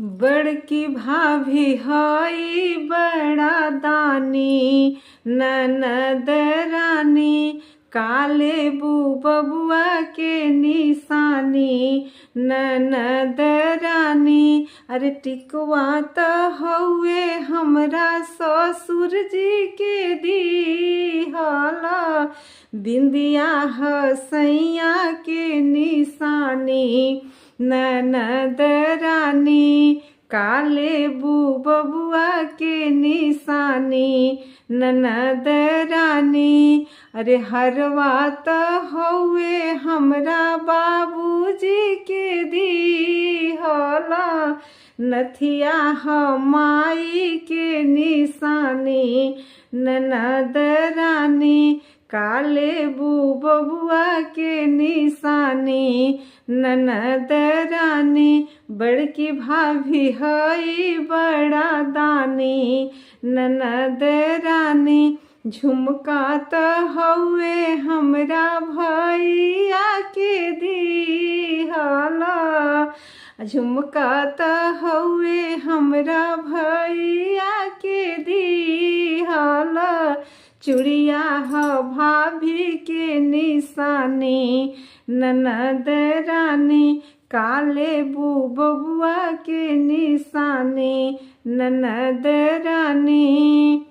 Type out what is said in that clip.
बड़की भाभी हई बड़ा दानी, ननद रानी काले बबुआ के निशानी। ननद रानी अरे टिकवा त हउए हमरा ससुर जी के दिहला, बिंदिया हसैया के निशानी। ननद रानी काले बबुआ के निशानी। ननद रानी अरे हरवा त हउए हमरा बाबूजी के दिहला, नथिया हमाई के निशानी। ननद रानी काले बबुआ के निशानी। ननद रानी बड़की भाभी हई बड़ा दानी। ननद रानी झुमका त हउए हमरा भैया के दिहला, झुमका त हउए हमरा भैया के दिहला, चूड़िया ह भाभी के निशानी। ननद रानी काले बबुआ के निशानी। ननद रानी